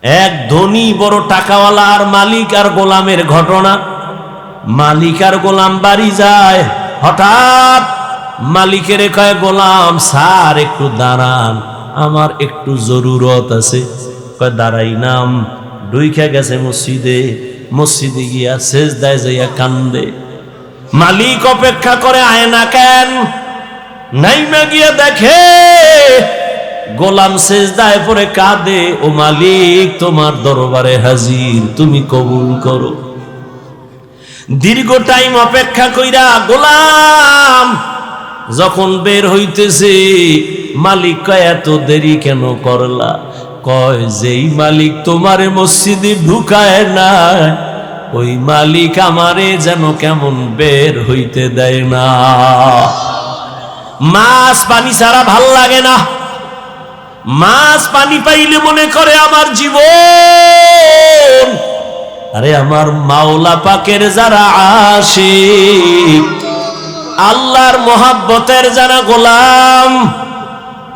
এক ধনী বড় টাকাওয়ালা আর মালিক আর গোলামের ঘটনা। মালিক আর গোলাম বাড়ি যায়, হঠাৎ মালিকের কয়, গোলাম স্যার একটু দাঁড়ান, আমার একটু জরুরত আছে। কয় দাঁড়াই নাম। ঢুইকা গেছে মসজিদে, মসজিদে গিয়া সেজদায় যাইয়া কান্দে। মালিক অপেক্ষা করে, আয় না কেন? নাইমা গিয়া দেখে গোলাম সেজদায় পড়ে কাঁদে, ও মালিক তোমার দরবারে হাজির, তুমি কবুল করো। দীর্ঘ টাইম অপেক্ষা কইরা গোলাম যখন বের হইতেছে, মালিক কয় এত দেরি কেন করলা? কয় যেই মালিক তোমারে মসজিদে ঢুকায় না, ওই মালিক আমারে যেন কেমন বের হইতে দেয় না। মাছ পানি ছাড়া ভাল লাগে না। মাছ পানি পাইলে মনে করে আমার জীবন। আরে আমার মাওলা পাকের যারা আশিক, আল্লাহর মোহাব্বতের যারা গোলাম,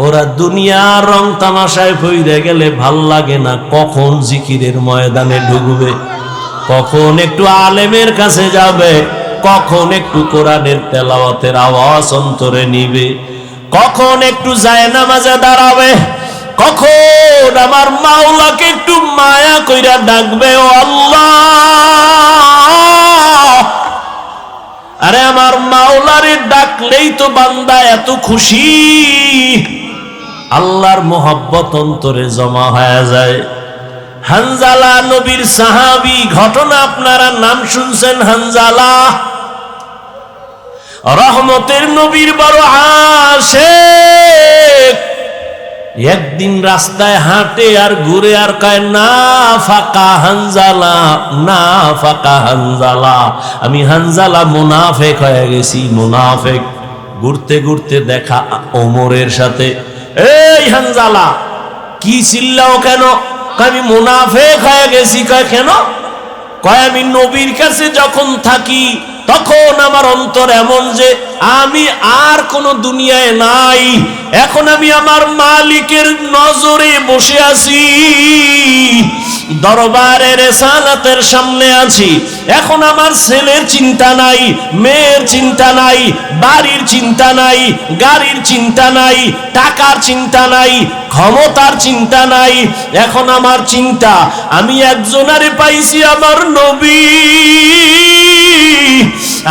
ওরা দুনিয়ার রং তামাশায় পইড়ে গেলে ভাল লাগে না। কখন জিকিরের ময়দানে ঢুকবে, কখন একটু আলেমের কাছে যাবে, কখন একটু কোরআনের তেলাওয়াতের আওয়াজ অন্তরে নিবে, কখন একটু জায়নামাজে দাঁড়াবে, কখন আমার মাওলাকে একটু মায়া কইরা ডাকবে, ও আল্লাহ। আরে আমার মাওলারে ডাকলেই তো বান্দা এত খুশি, আল্লাহর মোহাব্বত অন্তরে জমা হয়ে যায়। হানজালা নবীর সাহাবী, ঘটনা আপনারা নাম শুনছেন। হানজালা রহমতের নবীর বড় আশিক। একদিন রাস্তায় হাঁটে আর ঘুরে আর কয়, না ফাকা হানজালা, না ফাকা হানজালা, আমি হানজালা মুনাফেক হয়ে গেছি, মুনাফেক। ঘুরতে ঘুরতে দেখা ওমরের সাথে। এই হানজালা, কি চিল্লাও কেন? আমি মুনাফেক হয়ে গেছি। কয় কেন? কয় আমি নবীর কাছে যখন থাকি তখন আমার অন্তর এমন যে আমি আর কোন দুনিয়ায় নাই, এখন আমি আমার মালিকের নজরে বসে আছি, দরবারে রিসালাতের সামনে আছি। এখন আমার ছেলের চিন্তা নাই, মেয়ের চিন্তা নাই, বাড়ির চিন্তা নাই, গাড়ির চিন্তা নাই, টাকার চিন্তা নাই, ক্ষমতার চিন্তা নাই। এখন আমার চিন্তা, আমি একজনারে পাইছি, আমার নবী।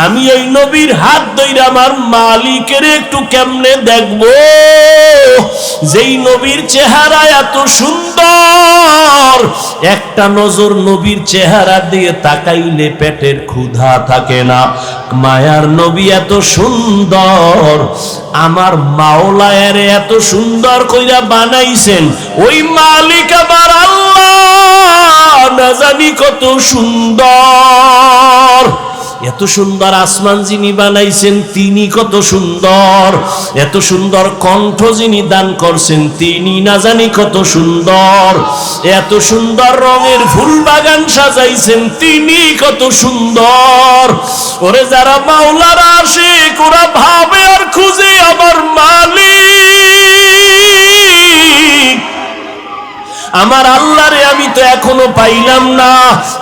আমি ওই নবীর হাত ধইরা আমার মালিকের একটু কেমনে দেখবো, যেই নবীর চেহারা এত সুন্দর, একটা নজর নবীর চেহারা দিয়ে তাকাইলে পেটের ক্ষুধা থাকে না। মায়ার নবী এত সুন্দর, আমার মাওলায়ের এত সুন্দর কইরা বানাইছেন, ওই মালিক আমার আল্লাহ না জানি কত সুন্দর। এত সুন্দর আসমান যিনি বানাইছেন তিনি কত সুন্দর, এত সুন্দর কণ্ঠ যিনি দান করছেন তিনি না জানি কত সুন্দর, এত সুন্দর রঙের ফুল বাগান সাজাইছেন তিনি কত সুন্দর। ওরে যারা মাওলার আশিক, ওরা ভাবে আর খুঁজে আমার মালিক, আমার আল্লাহরে আমি তো এখনো পাইলাম না।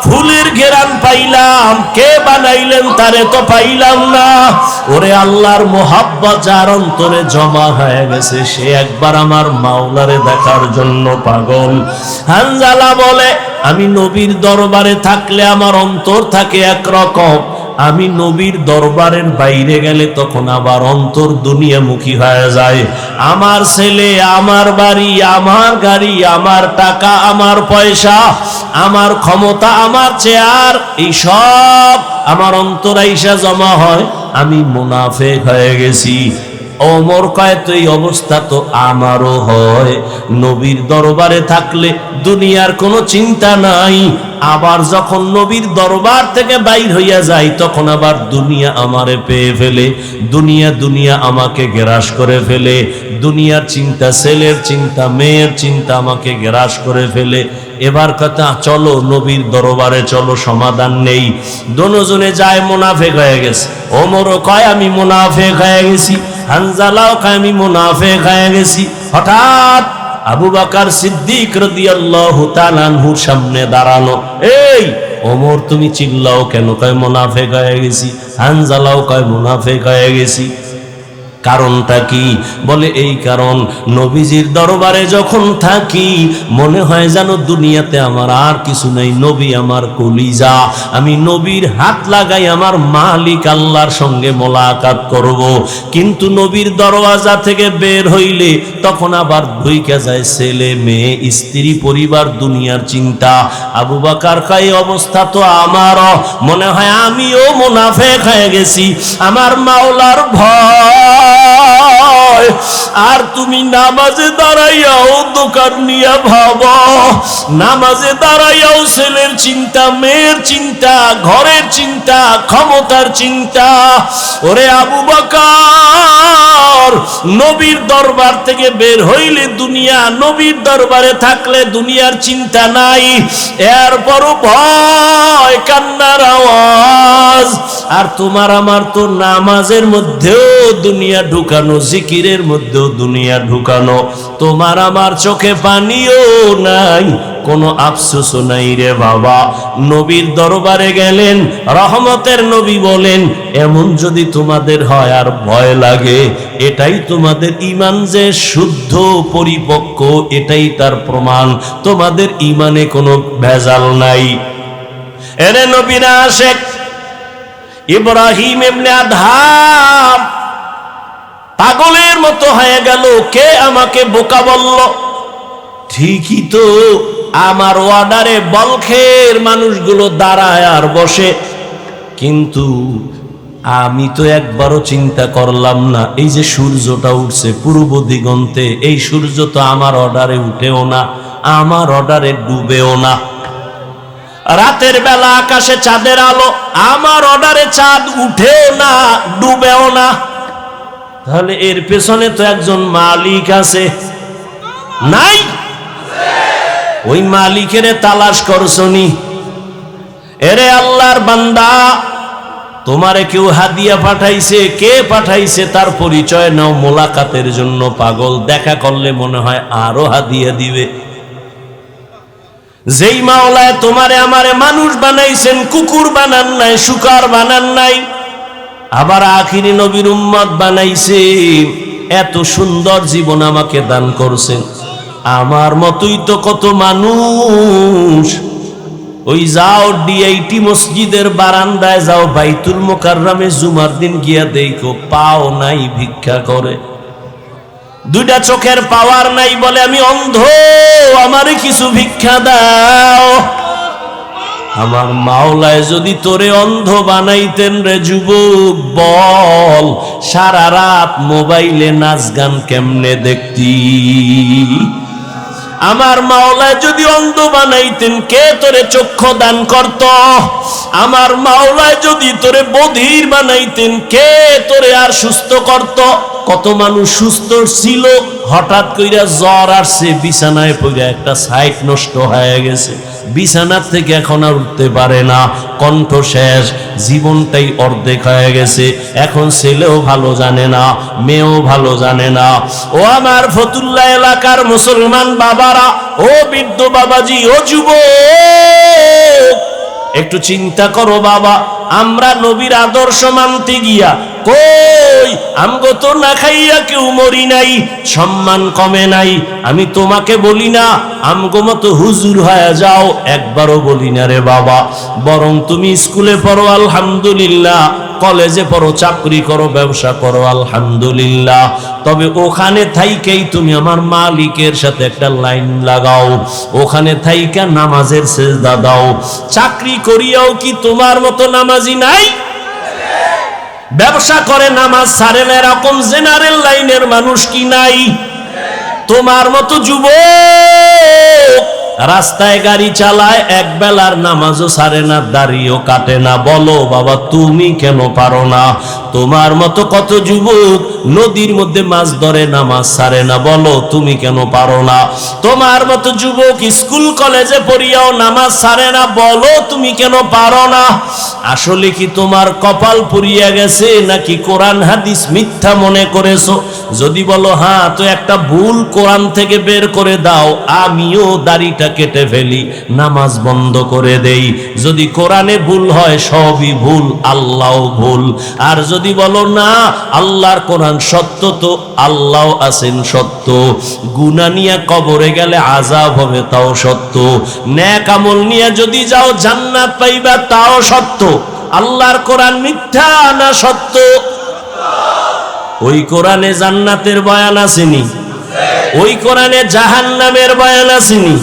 ফুলের ঘেরান পাইলাম, কে বানাইলেন তারে তো পাইলাম না। ওরে আল্লাহর মোহাব্বত যার অন্তরে জমা হয়ে গেছে, সে একবার আমার মাওলারে দেখার জন্য পাগল। হানজালা বলে, আমি নবীর দরবারে থাকলে আমার অন্তর থাকে একরকম, আমি নবীর দরবারের বাইরে গেলে তখন আবার অন্তর দুনিয়ামুখী হয়ে যায়। আমার ছেলে, আমার বাড়ি, আমার গাড়ি, আমার টাকা, আমার পয়সা, আমার ক্ষমতা, আমার চেয়ার, এই সব আমার অন্তর আইসা জমা হয়, আমি মুনাফেক হয়ে গেছি। ওমর কয়, তো এই অবস্থা তো আমারও হয়। নবীর দরবারে থাকলে দুনিয়ার কোনো চিন্তা নাই, আবার যখন নবীর দরবার থেকে বাইর হইয়া যায় তখন আবার দুনিয়া আমারে পেয়ে ফেলে, দুনিয়া আমাকে গ্রাস করে ফেলে, দুনিয়ার চিন্তা, ছেলের চিন্তা, মেয়ের চিন্তা আমাকে গ্রাস করে ফেলে। এবার কথা, চলো নবীর দরবারে চলো, সমাধান নেই। দোনোজনে যায়, মুনাফেক হয়ে গেছে। ওমরও কয় আমি মুনাফেক হয়ে গেছি, হানজালাও কয় আমি মুনাফেক হয়ে গেছি। হঠাৎ আবু বকর সিদ্দিক রাদিয়াল্লাহু তাআলা আনহুর সামনে দাঁড়ানো। এই ওমর তুমি চিল্লাও কেন? কয় মুনাফিক হয়ে গেছি। হানজালাও কয় মুনাফিক হয়ে গেছি। কারণটা কি? বলে এই কারণ, নবীজির দরবারে যখন থাকি মনে হয় যেন দুনিয়াতে আমার আর কিছু নেই, নবী আমার কলিজা। আমি নবীর হাত লাগাই আমার মালিক আল্লাহর সঙ্গে মোলাকাত করব। কিন্তু নবীর দরওয়াজা থেকে বের হইলে তখন আবার ঢুইকা যায় ছেলে মেয়ে স্ত্রী পরিবার দুনিয়ার চিন্তা। আবু বকর কয় অবস্থা তো আমারও, মনে হয় আমিও মুনাফিক হয়ে গেছি। আমার মাওলার ভয়। আর তুমি নামাজে দাঁড়াইয়াও দোকান নিয়ে ভাবো, নামাজে দাঁড়াইয়াও ছেলের চিন্তা, মেয়ের চিন্তা, ঘরের চিন্তা, ক্ষমতার চিন্তা। ওরে আবু বকর, নবীর দরবার থেকে বের হইলে দুনিয়া, নবীর দরবারে থাকলে দুনিয়ার চিন্তা নাই। এরপরও ভয়, কান্নার আওয়াজ। আর তোমার আমার তো নামাজের মধ্যেও দুনিয়া ঢুকানো, জিকিরের মধ্যেও দুনিয়া ঢুকানো। তোমার আমার চোখে পানিও নাই, কোনো আফসোসও নাই রে বাবা। নবীর দরবারে গেলেন, রহমতের নবী বলেন, এমন যদি তোমাদের হয় আর ভয় লাগে, এটাই তোমাদের ঈমান যে শুদ্ধ পরিপক্ক, এটাই তার প্রমাণ। তোমাদের ঈমানে কোনো ভেজাল নাই। এরে নবীর আশিক ইব্রাহিম ইবনে আদহাম পাগলের মতো হয়ে গেল। কে আমাকে বোকা বলল? ঠিকই তো, আমার ওয়ার্ডারে বলখের মানুষগুলো দাঁড়ায় আর বসে, কিন্তু আমি তো একবারও চিন্তা করলাম না এই যে সূর্যটা উঠছে পূর্ব দিগন্তে, এই সূর্য তো আমার অর্ডারে উঠেও না, আমার অর্ডারে ডুবেও না। রাতের বেলা আকাশে চাঁদের আলো, আমার অর্ডারে চাঁদ উঠেও না, ডুবেও না। তাহলে এর পেছনে তো একজন মালিক আছে, নাই? ওই মালিকের তালাশ করছনি? এরে আল্লাহর বান্দা, তোমারে কেউ হাদিয়া পাঠাইছে, কে পাঠাইছে তার পরিচয় নাও। মোলাকাতের জন্য পাগল, দেখা করলে মনে হয় আরো হাদিয়া দিবে। যেই মাওলায় তোমারে আমারে মানুষ বানাইছেন, কুকুর বানান নাই, শুকর বানান নাই, আবার আখিরি নবীর উম্মত বানাইছে, এত সুন্দর জীবন আমাকে দান করছেন। আমার মতোই তো কত মানুষ, ওই যাও ডিআইটি মসজিদের বারান্দায় যাও, বাইতুল মুকাররমে জুমার দিন গিয়া দেখো, পাও নাই, ভিক্ষা করে। দুইটা চোখের পাওয়ার নাই, বলে আমি অন্ধ, আমারে কিছু ভিক্ষা দাও। আমার মাওলায় যদি তোরে অন্ধ বানাইতেন রে যুবক, বল সারা রাত মোবাইলে নাচ গান কেমনে দেখতি? আমার মাওলায় যদি অন্ধ বানাইতেন, কে তোরে চক্ষু দান করত? আমার মাওলায় যদি তোরে বধির বানাইতেন, কে তোরে আর সুস্থ করত? কত মানুষ সুস্থ ছিল, হঠাৎ কইরা জ্বর আসছে, বিছানায় পড়ে একটা সাইট নষ্ট হয়ে গেছে, বিছানার থেকে এখন আর উঠতে পারে না, কণ্ঠ শেষ, জীবনটাই অর্ধেক হয়ে গেছে। এখন ছেলেও ভালো জানে না, মেয়েও ভালো জানে না। ও আমার ফতুল্লাহ এলাকার মুসলমান বাবারা, ও বৃদ্ধ বাবাজি, ও যুবক, একটু চিন্তা করো বাবা। আমরা নবীর আদর্শ মানতে গিয়া কই আমগো তো না খাইয়া কেউ মরি নাই, সম্মান কমে নাই। আমি তোমাকে বলি না আমগো মতো হুজুর হয়ে যাও, একবারও বলি না রে বাবা। বরং তুমি স্কুলে পড়ো আলহামদুলিল্লাহ, কলেজে পড়ো, চাকরি করো, ব্যবসা করো আলহামদুলিল্লাহ, তবে ওখানে থাইকেই তুমি আমার মালিকের সাথে একটা লাইন লাগাও, ওখানে থাইকা নামাজের সেজদা দাও। চাকরি করিয়াও কি তোমার মতো নামাজি নাই? ব্যবসা করে নামাজ ছাড়ে না এরকম জেনারেল লাইনের মানুষ কি নাই? তোমার মতো যুবক রাস্তায় গাড়ি চালায়, এক বেলার নামাজও ছাড়ে না, দাড়িও কাটে না। বলো বাবা, তুমি কেন পারো না? তোমার মতো কত যুবক নদীর মধ্যে মাছ ধরে নামাজ ছাড়ে না, বলো তুমি কেন পারো না? তোমার মতো যুবক স্কুল কলেজে পড়িয়াও নামাজ ছাড়ে না, বলো তুমি কেন পারো না? আসলে কি তোমার কপাল পুড়িয়া গেছে নাকি কোরআন হাদিস মিথ্যা মনে করেছো? যদি বলো হ্যাঁ, তো একটা ভুল কোরআন থেকে বের করে দাও, আমিও দাড়িটা কেটে ফেলি, নামাজ বন্ধ করে দেই। যদি কোরআনে ভুল হয় সবই ভুল, আল্লাহও ভুল। আর যদি বলো না আল্লাহর কোরআন সত্য, তো আল্লাহ আছেন সত্য, গুনাহ নিয়ে কবরে গেলে আযাব হবে তাও সত্য, নেক আমল নিয়ে যদি যাও জান্নাত পাইবা তাও সত্য। আল্লাহর কোরআন মিথ্যা না সত্য? ওই কোরআনে জান্নাতের বয়ান আসেনি, ওই কোরআনে জাহান্নামের বয়ান আসেনি।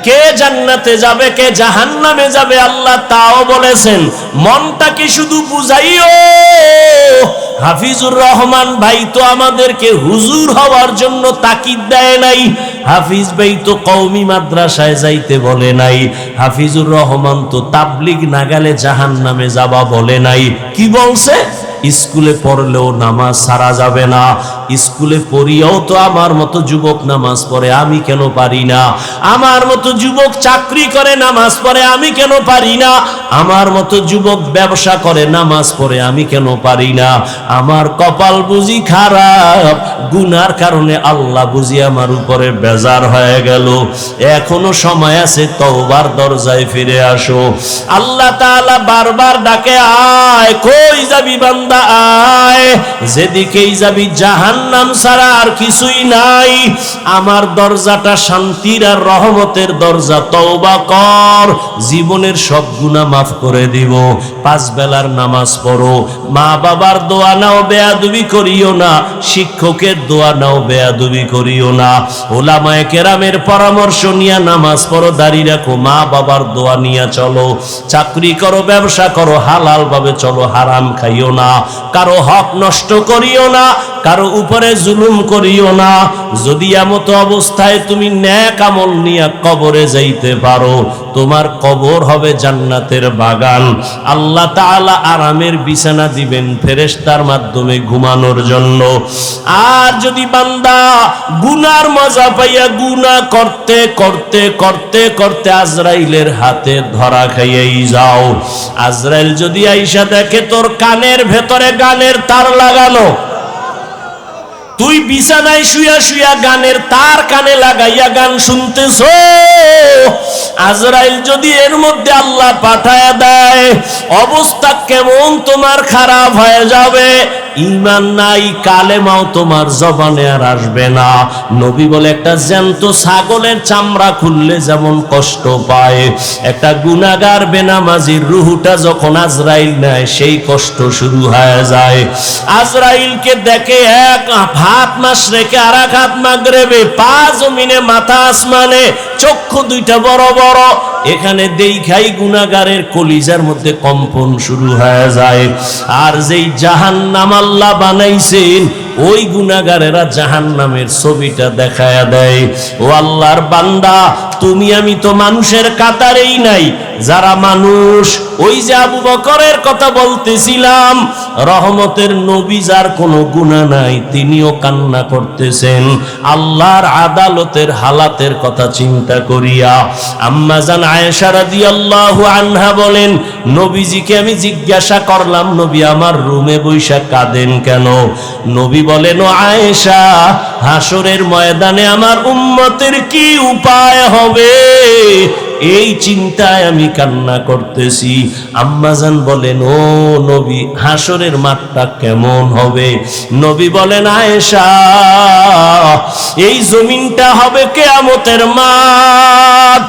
কে জান্নাতে যাবে কে জাহান্নামে যাবে আল্লাহ তাও বলেছেন। মনটাকে শুধু বুঝাইও। হাফিজুর রহমান ভাই তো আমাদেরকে হুজুর হওয়ার জন্য তাকিদ দেয় নাই, হাফিজ ভাই তো কওমি মাদ্রাসায় যাইতে বলে নাই, হাফিজুর রহমান তো তাবলিগ না গেলে জাহান্নামে যাবা বলে নাই। কি বলছে? স্কুলে পড়লেও নামাজ ছাড়া যাবে না। স্কুলে পড়িয়াও তো আমার মতো যুবক নামাজ পড়ে, আমি কেন পারি না? আমার মতো যুবক চাকরি করে নামাজ পড়ে, আমি কেন পারি না? আমার মতো যুবক ব্যবসা করে নামাজ পড়ে, আমি কেন পারি না? আমার কপাল বুঝি খারাপ, গুনার কারণে আল্লাহ বুঝি আমার উপরে বেজার হয়ে গেল। এখনো সময় আছে, তওবার দরজায় ফিরে আসো। আল্লাহ তাআলা বারবার ডাকে, আয়, কই যাবি বান্দা আয়, যেদিকেই যাবি জাহান্নাম ছাড়া আর কিছুই নাই। আমার দরজাটা শান্তির আর রহমতের দরজা, তওবা কর, জীবনের সব গুনাহ মাফ করে দিব। 5 বেলার নামাজ পড়ো, মা বাবার দোয়া নাও, বেয়াদবি করিও না, শিক্ষকের দোয়া নাও, বেয়াদবি করিও না, ওলামায়ে কেরামের পরামর্শ নিয়ে নামাজ পড়ো, দাড়ি রাখো, মা বাবার দোয়া নিয়ে চলো, চাকরি করো, ব্যবসা করো, হালাল ভাবে চলো, হারাম খাইও না, কারো হক নষ্ট করিও না, কারো উপরে জুলুম করিও না। যদি এমত অবস্থায় তুমি নেক আমল নিয়ে কবরে যাইতে পারো, তোমার কবর হবে জান্নাতের বাগান। আল্লাহ তাআলা আরামের বিছানা দিবেন ফেরেশতার মাধ্যমে ঘুমানোর জন্য। আর যদি বান্দা গুনার মজা পাইয়া গুনাহ করতে করতে করতে করতে আজরাইলের হাতে ধরা খাইয়াই যাও, আজরাইল যদি আইসা দেখে তোর কানের ভেতরে গানের তার লাগানো, তুই বিছানায় শুয়া শুয়া গানের তার কানে লাগাইয়া গান শুনতেছ, আজরাইল যদি এর মধ্যে আল্লাহ পাঠায়া দেয়, অবস্থা কেমন তোমার খারাপ হয়ে যাবে। ঈমান নাই, কালেমাও তোমার জবানে আর আসবে না। নবী বলে, একটা জ্যান্ত ছাগলের চামড়া খুললে যেমন কষ্ট পায়, একটা গুনাহগার বেনামাজির রুহটা যখন আজরাইল নেয় সেই কষ্ট শুরু হয়ে যায়। আজরাইলকে দেখে এক হাত মাশরিকে আর এক হাত মাগরিবে, পা জমিনে মাথা আসমানে, চক্ষু দুইটা বড় বড়। এখানে দেখাই গুনাহগারের কলিজার মধ্যে কম্পন শুরু হয়ে যায়। আর যেই জাহান্নাম আল্লাহ বানাইছেন, ওই গুনাহগারেরা জাহান্নামের ছবিটা দেখায়া দেয়। ও আল্লাহর বান্দা, তুমি আমি তো মানুষের কাতারেই নাই। যারা মানুষ, ওই যে আবু বকরের কথা বলতেছিলাম, রহমতের নবী, যার কোনো গুনাহ নাই, তিনিও কান্না করতেছেন আল্লাহর আদালতের হালাতের কথা চিন্তা করিয়া। আম্মা জান আয়েশা রাদিয়াল্লাহু আনহা বলেন, নবীজিকে আমি জিজ্ঞাসা করলাম, নবী আমার রুমে বৈশা কাঁদেন কেন? নবী বলেন, ও আয়েশা, হাসরের ময়দানে আমার উম্মতের কি উপায় হবে, এই চিন্তায় আমি কান্না করতেছি। আম্মাজান বলেন, ও নবী, হাসরের মাঠটা কেমন হবে? নবী বলেন, আয়েশা, এই জমিনটা হবে কিয়ামতের মাঠ,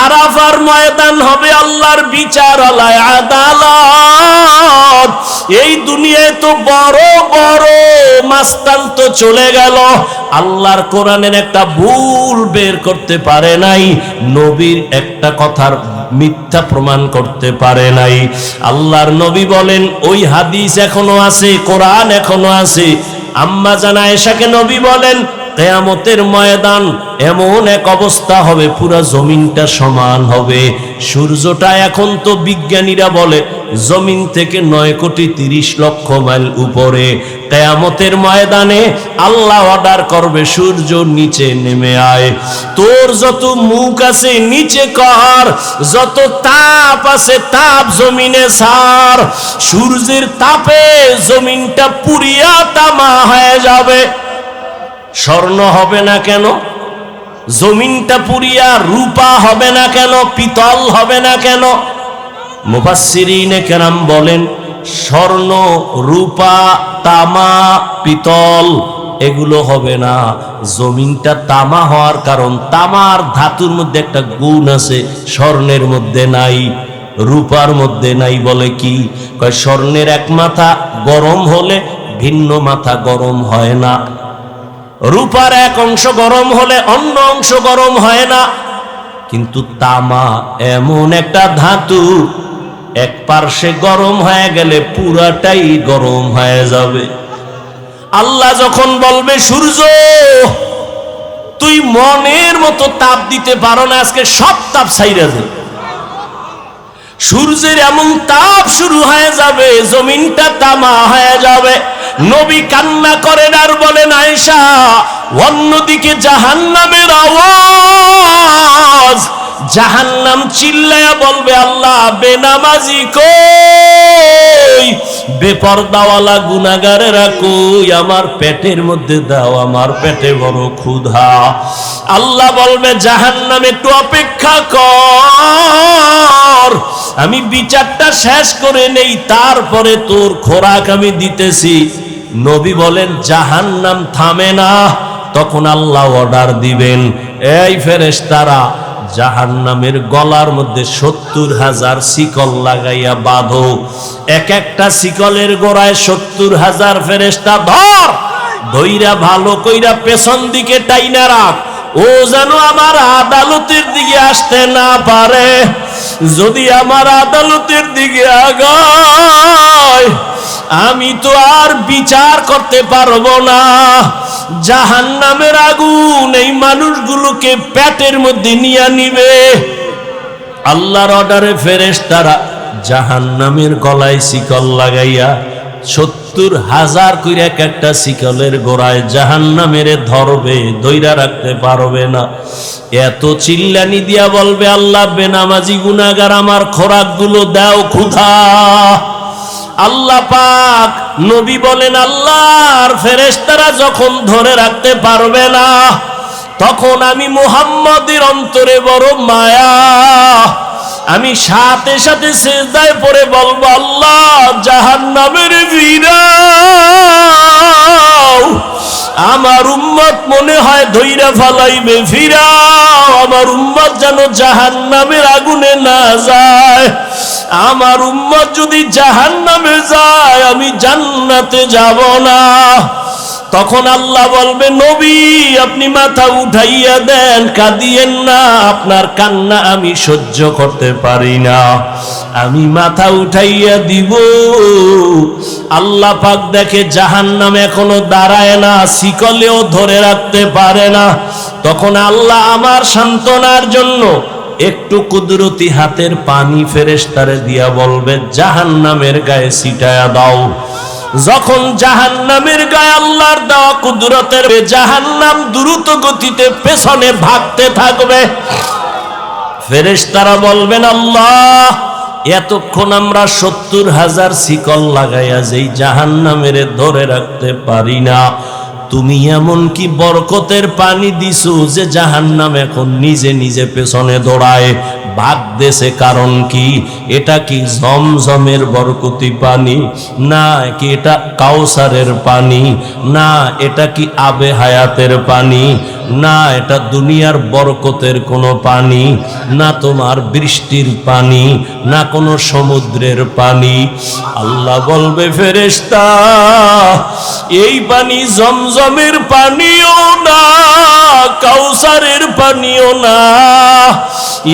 আরাফার ময়দান হবে আল্লাহর বিচারালয়, আদালত। এই দুনিয়ায় তো বড় বড় মাস্তান তো চলে গেল, আল্লাহর কোরআনের একটা ভুল বের করতে পারে নাই, নবীর একটা কথার মিথ্যা প্রমাণ করতে পারে নাই। আল্লাহর নবী বলেন, ওই হাদিস এখনো আছে, কোরআন এখনো আছে। আম্মা জান আয়েশাকে নবী বলেন, কিয়ামতের ময়দান এমন এক অবস্থা হবে, পুরা জমিনটা সমান হবে। সূর্যটা এখন তো বিজ্ঞানীরা বলে জমিন থেকে 9,30,00,000 মাইল উপরে। কিয়ামতের ময়দানে আল্লাহ অর্ডার করবে, সূর্য নিচে নেমে আয়, তোর যত মুখ আছে নিচে কর, যত তাপ আছে তাপ জমিনে ছাড়। সূর্যের তাপে জমিনটা পুরিয়া তামা হয়ে যাবে। স্বর্ণ হবে না কেন? জমিনটা পুরিয়া রূপা হবে না কেন? পিতল হবে না কেন? মুফাসসিরিনে কেরাম বলেন, স্বর্ণ, রূপা, তামা, পিতল এগুলো হবে না। জমিনটা তামা হওয়ার কারণ, তামার ধাতুর মধ্যে একটা গুণ আছে, স্বর্ণের মধ্যে নাই, রূপার মধ্যে নাই। বলে কি? কয় স্বর্ণের এক মাথা গরম হলে ভিন্ন মাথা গরম হয় না, রূপার এক অংশ গরম হলে অন্য অংশ গরম হয় না। কিন্তু তামা এমন একটা ধাতু, এক পার্শ্বে গরম হয়ে গেলে পুরাটাই গরম হয়ে যাবে। আল্লাহ যখন বলবে সূর্য তুই মনের মতো তাপ দিতে পারো না, আজকে সব তাপ ছাইরা দে, সূর্যের এমন তাপ শুরু হয়ে যাবে, জমিনটা তামা হয়ে যাবে। নবী কান্না করেন আর বলেন, আয়েশা অন্যদিকে জাহান্নামের আওয়াজ, জাহান্নাম চিল্লায়া বলবে, আল্লাহ বেনামাজি কই, বেপরদাওয়ালা গুনাহগারেরা কই, আমার পেটের মধ্যে দাও, আমার পেটে বড় ক্ষুধা। আল্লাহ বলবে, জাহান্নাম একটু অপেক্ষা কর, আমি বিচারটা শেষ করে নেই, তারপরে তোর খোরাক আমি দিতেছি। নবী বলেন, জাহান্নাম থামে না। তখন আল্লাহ অর্ডার দিবেন, এই ফেরেশতারা জাহান্নামের গলার মধ্যে 70,000 শিকল লাগাইয়া বাঁধো, এক একটা শিকলের গোড়ায় 70,000 ফেরেশতা ধর, ধইরা ভালো কইরা পেছন দিকে টাইনা রাখ, ও যেন আমার আদালতের দিকে আসতে না পারে। যদি আমার আদালতের দিকে আগায় আমি তো আর বিচার করতে পারবো না। জাহান্নামের আগুন এই মানুষগুলোকে পেটের মধ্যে নিয়ে নিবে। আল্লাহর অর্ডারে ফেরেশতারা জাহান্নামের গলায় শিকল লাগাইয়া 70,000 কইরা এক একটা শিকলের গোড়ায় জাহান্নামের ধরবে, ধইরা রাখতে পারবে না। এত চিল্লানি দিয়া বলবে, আল্লাহ বেনামাজি গুনাহগার আমার খোরাকগুলো দাও, ক্ষুধা। আল্লাহ পাক নবী বলেন, আল্লাহর ফেরেশতারা যখন ধরে রাখতে পারবে না, তখন আমি মুহাম্মদের অন্তরে বড় মায়া, আমি সাথে সাথে সিজদায় পড়ে বলবো, আল্লাহ জাহান্নামের ফিরাও, আমার উম্মত মনে হয় ধইরা ফালাইবে, ফিরাও, আমার উম্মত যেন জাহান্নামের আগুনে না যায়। আমার উম্মত যদি জাহান্নামে যায় আমি জান্নাতে যাব না। তখন আল্লাহ বলবে, নবী আপনি মাথা উঠাইয়া দেন, কাঁদিয়েন না, আপনার কান্না আমি সহ্য করতে পারি না। আমি মাথা উঠাইয়া দিব। আল্লাহ পাক দেখে জাহান্নাম এখনো দাঁড়ায় না, শিকলেও ধরে রাখতে পারে না। তখন আল্লাহ আমার সান্ত্বনার জন্য একটু কুদরতি হাতের পানি ফেরেশতারে দিয়া বলবে, জাহান্নামের গায়ে ছিটায়া দাও। যখন জাহান্নামের গায়ে আল্লাহর দেওয়া কুদরতের জাহান্নাম দ্রুত গতিতে পেছনে ভাগতে থাকবে, ফেরেশতারা বলবেন, আল্লাহ এতক্ষণ আমরা 70,000 শিকল লাগাইয়া যেই জাহান্নামের ধরে রাখতে পারি না, তুমি এমন কি বরকতের পানি দিছো যে জাহান্নাম এখন নিজে নিজে পেছনে দৌড়ায়, ভাগতেছে? কারণ কি? এটা কি জমজমের বরকতি পানি? না কি এটা কাউসারের পানি? না এটা কি আবে হায়াতের পানি? না এটা দুনিয়ার বরকতের কোনো পানি? না তোমার বৃষ্টির পানি? না কোনো সমুদ্রের পানি? আল্লাহ বলবে, ফেরেশতা এই পানি জমজম জমজমের পানিও না, কাউসারের পানিও না,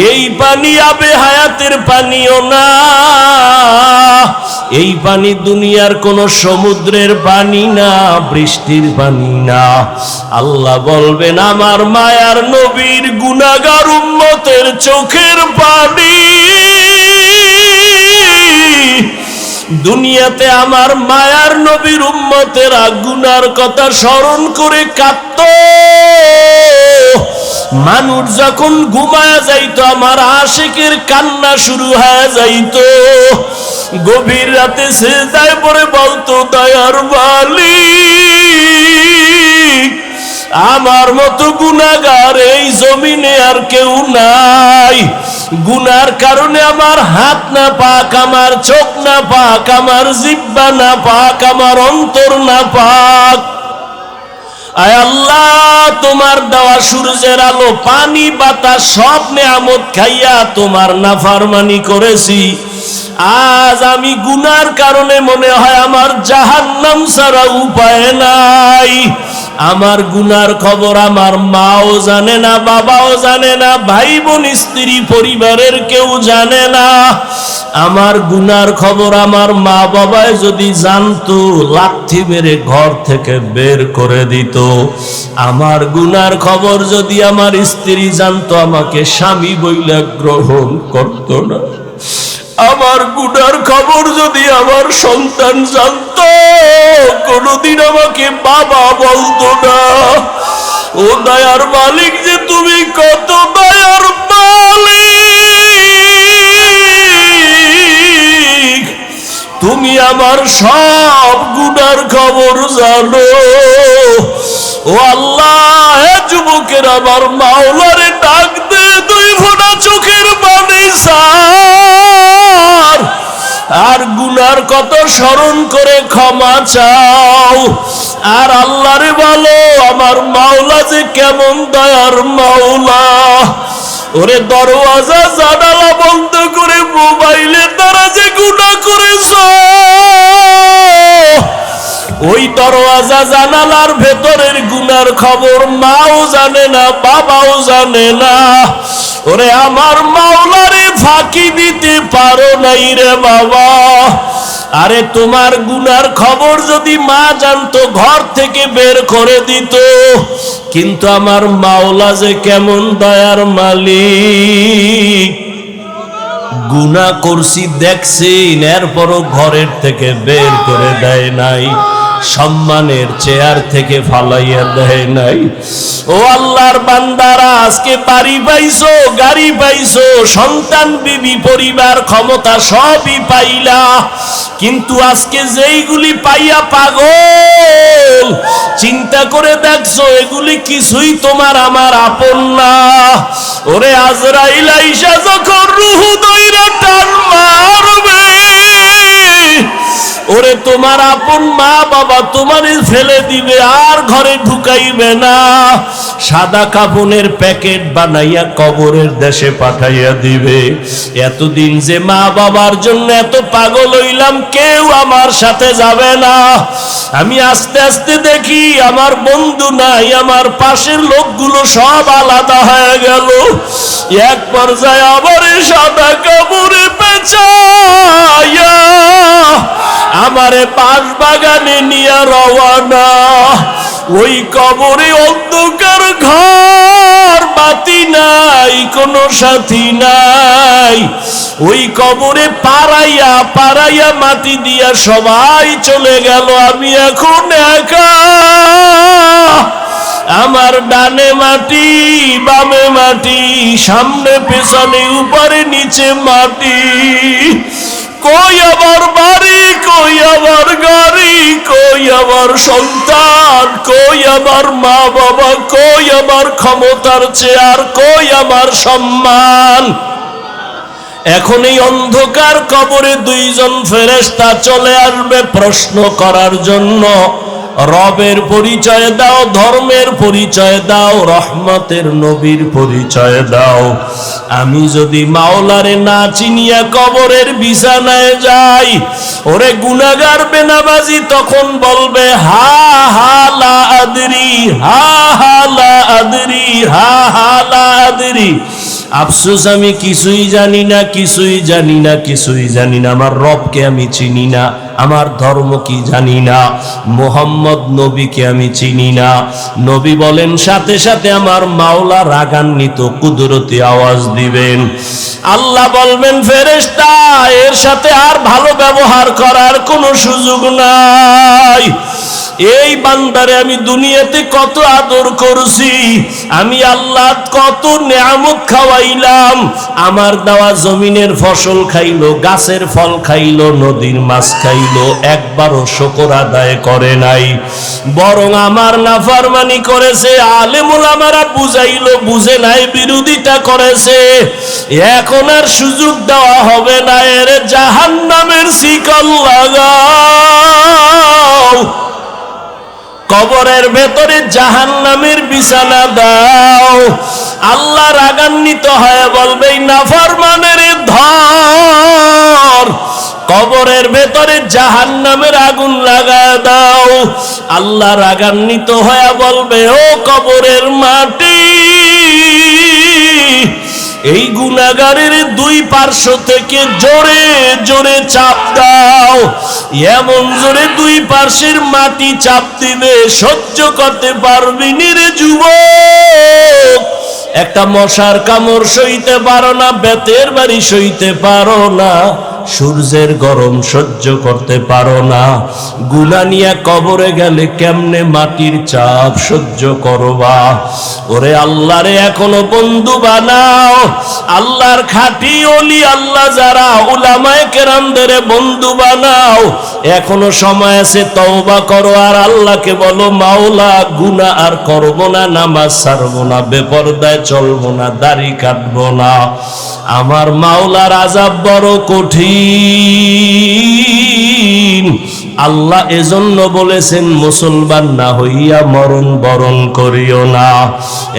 এই পানি আবে হায়াতের পানিও না, এই পানি দুনিয়ার কোন সমুদ্রের পানি না, বৃষ্টির পানি না। আল্লাহ বলবেন আমার মায়ার নবীর গুনাহগার উম্মতের চোখের পানি দুনিয়াতে আমার মায়ার নবীর উম্মতেরা গুনার কথা স্মরণ করে কাঁদত। মানুষ যখন ঘুমায়া যাইতো আমার আশিকের কান্না শুরু হয়ে যাইতো। গভীর রাতে সিজদায় পড়ে বলতো দয়ার মালিক আমার মতো গুনাহগার এই জমিনে আর কেউ নাই। গুনার কারণে আমার হাত না পাক, আমার চোখ না পাক, আমার জিহ্বা না পাক, আমার অন্তর না পাক। আয় আল্লাহ তোমার দেওয়া সূর্যের আলো, পানি, বাতাস সব নেয়ামত খাইয়া তোমার নাফরমানি করেছি। আজ আমি গুনার কারণে মনে হয় আমার জাহান্নাম ছাড়া উপায় নাই। আমার গুনার খবর আমার মাও জানে না, বাবাও জানে না, ভাই বোন স্ত্রী পরিবারের কেউ জানে না। আমার গুনার খবর আমার মা বাবায় যদি জানতো লাথি মেরে ঘর থেকে বের করে দিত। আমার গুনার খবর যদি আমার স্ত্রী জানতো আমাকে স্বামী বইলা গ্রহণ করতো না। আমার গুনার খবর যদি আমার সন্তান জানতো কোনদিন আমাকে বাবা বলতো না। ও দয়ার মালিক যে তুমি কত দয়ার মালিক, তুমি আমার সব গুনার খবর জানো। ও আল্লাহ হে যুবকের আমার মাওলারে ডাক দে, দুই ফোঁটা চোখের পানি ছাড় আর গুনার কত স্মরণ করে ক্ষমা চাও। আর আল্লাহরে বলো আমার মাওলা যে কেমন দয়ার মাওলা। ওরে দরওয়াজা জানালা বন্ধ করে মোবাইলে তারা যে গুনাহ করেছো, ওই দরওয়াজা জানালার ভেতরের গুনার খবর মাও জানে না, বাবাও জানে না। ওরে আমার মাওলারে ফাঁকি দিতে পারো নাই রে বাবা। আরে তোমার গুনার খবর যদি মা জানতো ঘর থেকে বের করে দিত। কিন্তু আমার মাওলা যে কেমন দয়ার মালিক, গুনাহ করছি দেখছেন এরপরও ঘরের থেকে বের করে দেয় নাই, সম্মানের চেয়ার থেকে ফালাইয়া দেয় নাই। ও আল্লাহর বান্দারা আজকে বাড়ি পাইছো, গাড়ি পাইছো, সন্তান, বিবি, পরিবার, ক্ষমতা সবই পাইলা, কিন্তু আজকে যেইগুলি পাইয়া পাগল, চিন্তা করে দেখছো এগুলি কিছুই তোমার আমার আপন না। ওরে আজরাইল আইসা যখন রূহ দইরা টান মারবে, ওরে তোমার আপন মা বাবা তোমারে ফেলে দিবে আর ঘরে ঢুকাইবে না। সাদা কাফনের প্যাকেট বানাইয়া কবরের দেশে পাঠাইয়া দিবে। এতদিন যে মা বাবার জন্য এত পাগল হইলাম, কেউ আমার সাথে যাবে না। আমি আস্তে আস্তে দেখি আমার বন্ধু নাই, আমার পাশের লোকগুলো সব আলাদা হয়ে গেল। এক পর্যায়ে আবার সাদা কাপড়ে পেঁচাইয়া আমারে বাঁশ বাগানে নিয়ে রওয়ানা। ওই কবরে অন্ধকার ঘর, বাতি নাই, কোনো সাথী নাই। ওই কবরে পাড়াইয়া পাড়াইয়া মাটি দিয়া সবাই চলে গেল, আমি এখন একা। আমার ডানে মাটি, বামে মাটি, সামনে পেছনে উপরে নিচে মাটি। কই আমার বাড়ি, কই আমার গাড়ি, কই আমার সন্তান, কই আমার মা বাবা, কই আমার ক্ষমতার চেয়ার, কই আমার সম্মান। এখন এই অন্ধকার কবরে দুইজন ফেরেশতা চলে আসবে প্রশ্ন করার জন্য। রবের পরিচয় দাও, ধর্মের পরিচয় দাও, রহমতের নবীর পরিচয় দাও। আমি যদি মাওলারে না চিনিয়া কবরের বিছানায় যাই, ওরে গুনাহগার বেনামাজি তখন বলবে হা হা লা আদরি, হা হা লা আদরি, হা হা লা আদরি। আফসোস, আমি কিছুই জানি না, কিছুই জানি না, কিছুই জানি না। আমার রবকে আমি চিনি না, আমার ধর্ম কি জানি না, মুহাম্মদ নবীকে আমি চিনি না। নবী বলেন সাথে সাথে আমার মাওলা রাগান্বিত কুদরতি আওয়াজ দিবেন। আল্লাহ বলবেন ফেরেশতা, এর সাথে আর ভালো ব্যবহার করার কোনো সুযোগ নাই। এই বান্দারে আমি দুনিয়াতে কত আদর করছি, আমি আল্লাহ কত নিয়ামত খাওয়াইলাম। আমার দেওয়া জমিনের ফসল খাইলো, গাছের ফল খাইলো, নদীর মাছ খাইলো, একবারও শুকর আদায় করে নাই, বরং আমার নাফরমানি করেছে। আলেম ওলামারা বুঝাইলো, বুঝে নাই, বিরোধিতা করেছে। এখন আর সুযোগ দেওয়া হবে না, এর জাহান্নামের শিকল লাগাও, কবরের ভেতরে জাহান্নামের বিছানা দাও। আল্লাহ রাগান্বিত হয়ে বলবে নাফরমানের ধর, কবরের ভেতরে জাহান্নামের আগুন লাগায় দাও। আল্লাহ রাগান্বিত হয়ে বলবে ও কবরের মাটি, এই গুনাহগারের দুই পার্শ্ব থেকে জোরে জোরে চাপ দাও। এমন জোরে দুই পার্শ্বের মাটি চাপ দিবে, সহ্য করতে পারবি নি রে যুবক। একটা মশার কামড় সইতে পারো না, বেতের বাড়ি সইতে পারো না, সূর্যের গরম সহ্য করতে পারো না। গুনাহ নিয়ে কবরে গেলে কেমনে মাটির চাপ সহ্য করবা? ওরে আল্লাহরে এখনো বন্ধু বানাও, আল্লাহর খাঁটি ওলি আল্লাহ যারা উলামায়ে কেরামদের বন্ধু বানাও। এখনো সময় আছে, তওবা করো আর আল্লাহকে বলো মাওলা গুনাহ আর করব না, নামাজ ছাড়বো না, বেপরদায় চলবো না, দাড়ি কাটবো না। আমার মাওলার আযাব বড় কঠিন। আল্লাহ এজন্য বলেছেন মুসলমান না হইয়া মরণ বরণ করিও না।